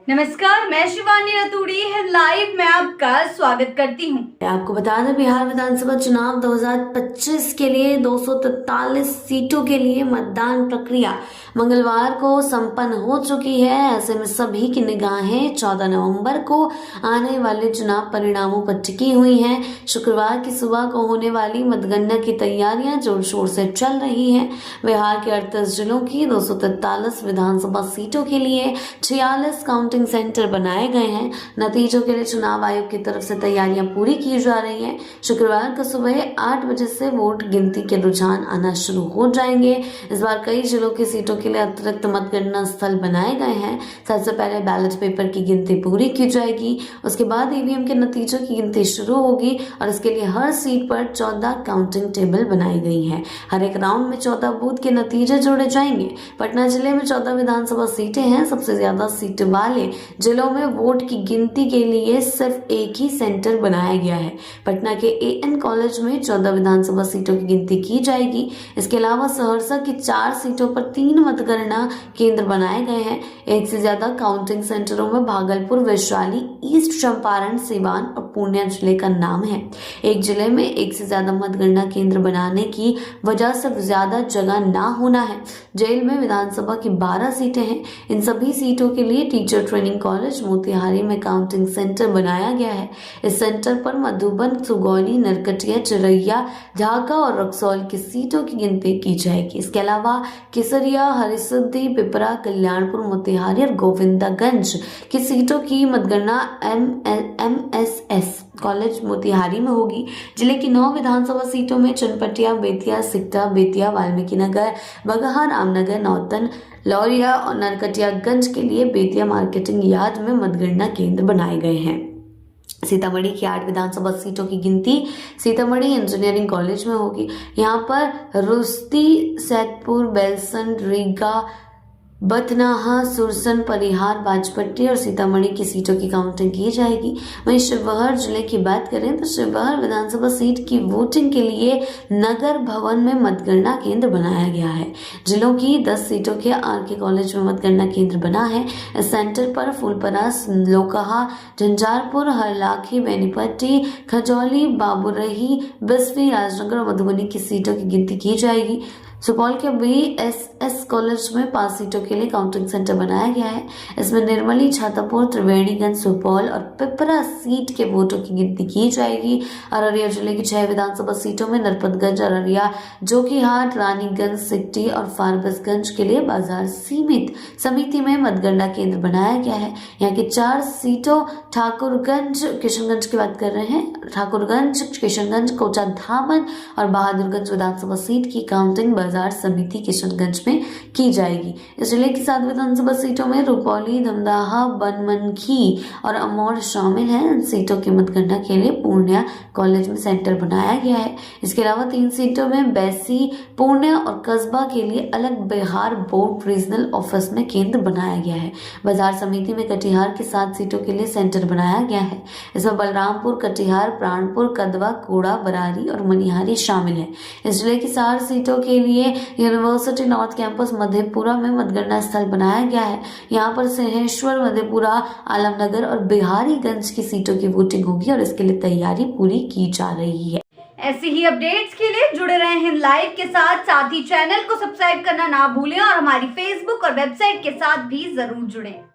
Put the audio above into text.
नमस्कार, मैं शिवानी रतूड़ी लाइव में आपका स्वागत करती हूँ। आपको बता दें, बिहार विधानसभा चुनाव 2025 के लिए 243 सीटों के लिए मतदान प्रक्रिया मंगलवार को संपन्न हो चुकी है। ऐसे में सभी की निगाहें 14 नवंबर को आने वाले चुनाव परिणामों पर टिकी हुई हैं। शुक्रवार की सुबह को होने वाली मतगणना की तैयारियां जोर शोर से चल रही हैं। बिहार के 38 जिलों की 243 विधानसभा सीटों के लिए 46 काउंटिंग सेंटर बनाए गए हैं। नतीजों के लिए चुनाव आयोग की तरफ से तैयारियां पूरी की जा रही हैं। शुक्रवार को सुबह 8 बजे से वोट गिनती के रुझान आना शुरू हो जाएंगे। इस बार कई जिलों की सीटों के लिए अतिरिक्त मतगणना स्थल बनाए गए हैं। सबसे पहले बैलेट पेपर की गिनती पूरी की जाएगी, उसके बाद ईवीएम के नतीजों की गिनती शुरू होगी और इसके लिए हर सीट पर 14 काउंटिंग टेबल बनाई गई है। हर एक राउंड में 14 बूथ के नतीजे जोड़े जाएंगे। पटना जिले में 14 विधानसभा सीटें हैं। सबसे ज्यादा सीट वाले जिलों में वोट की गिनती के लिए सिर्फ एक ही सेंटर बनाया गया है। पटना के एएन कॉलेज में 14 विधानसभा सीटों की गिनती की जाएगी। इसके अलावा सहरसा की 4 सीटों पर 3 मतगणना केंद्र बनाए गए हैं। एक से ज्यादा काउंटिंग सेंटरों में भागलपुर, वैशाली, ईस्ट चंपारण, सीवान और पूर्णिया जिले का नाम है। एक जिले में एक से ज्यादा मतगणना केंद्र बनाने की वजह से ज्यादा जगह ना होना है। जेल में विधानसभा की 12 सीटें हैं। इन सभी सीटों के लिए टीचर ट्रेनिंग कॉलेज मोतिहारी में काउंटिंग सेंटर बनाया गया है। इस सेंटर पर मधुबन, सुगौली, नरकटिया, चिरैया, ढाका और रक्सौल की सीटों की गिनती की जाएगी। इसके अलावा केसरिया, हरिसिद्धि, पिपरा, कल्याणपुर, मोतिहारी और गोविंदागंज की सीटों की मतगणना MSS कॉलेज मोतिहारी में होगी। जिले की 9 विधानसभा सीटों में चनपटिया, बेतिया, सिकटा, बेतिया, वाल्मीकि नगर, बगहा, रामनगर, नौतन, लौरिया और नरकटियागंज के लिए बेतिया मार्केटिंग यार्ड में मतगणना केंद्र बनाए गए हैं। सीतामढ़ी की 8 विधानसभा सीटों की गिनती सीतामढ़ी इंजीनियरिंग कॉलेज में होगी। यहाँ पर रुस्ती, सैदपुर, बेलसन, रीगा, बथनाहा, सुरसन, परिहार, बाजपट्टी और सीतामढ़ी की सीटों की काउंटिंग की जाएगी। वहीं शिवहर जिले की बात करें तो शिवहर विधानसभा सीट की वोटिंग के लिए नगर भवन में मतगणना केंद्र बनाया गया है। जिलों की 10 सीटों के आरके कॉलेज में मतगणना केंद्र बना है। इस सेंटर पर फूलपरास, लोकहा, झंझारपुर, हरलाखी, बेनीपट्टी, खजौली, बाबूरही, बिस्फी, राजनगर और मधुबनी की सीटों की गिनती की जाएगी। सुपौल के BSS कॉलेज में 5 सीटों के लिए काउंटिंग सेंटर बनाया गया है। इसमें निर्मली, छातापुर, त्रिवेणीगंज, सुपौल और पिपरा सीट के वोटों की गिनती की जाएगी। अररिया जिले की 6 विधानसभा सीटों में नरपतगंज, अररिया, जोकीहाट, रानीगंज, सिकटी और फारबिसगंज के लिए बाजार सीमित समिति में मतगणना केंद्र बनाया गया है। यहाँ की 4 सीटों ठाकुरगंज, किशनगंज की बात कर रहे हैं, ठाकुरगंज, किशनगंज, कोचाधामन और बहादुरगंज विधानसभा सीट की काउंटिंग बाजार समिति किशनगंज में की जाएगी। इस जिले की 7 विधानसभा सीटों में रुपौली, धमदाहा, बनमनखी और अमौर शामिल हैं। इन सीटों की मतगणना के लिए पूर्णिया कॉलेज में सेंटर बनाया गया है। इसके अलावा 3 सीटों में बैसी, पूर्णिया और कस्बा के लिए अलग बिहार बोर्ड रीजनल ऑफिस में केंद्र बनाया गया है। बाजार समिति में कटिहार की 7 सीटों के लिए सेंटर बनाया गया है। इसमें बलरामपुर, कटिहार, प्राणपुर, कदवा, कोड़ा, बरारी और मनिहारी शामिल है। इस जिले की 4 सीटों के लिए यूनिवर्सिटी नॉर्थ कैंपस मधेपुरा में मतगणना स्थल बनाया गया है। यहाँ पर सिंहेश्वर, मधेपुरा, आलमनगर और बिहारीगंज की सीटों की वोटिंग होगी और इसके लिए तैयारी पूरी की जा रही है। ऐसी ही अपडेट्स के लिए जुड़े रहे हैं लाइव के साथ ही चैनल को सब्सक्राइब करना ना भूलें और हमारी फेसबुक और वेबसाइट के साथ भी जरूर जुड़ें।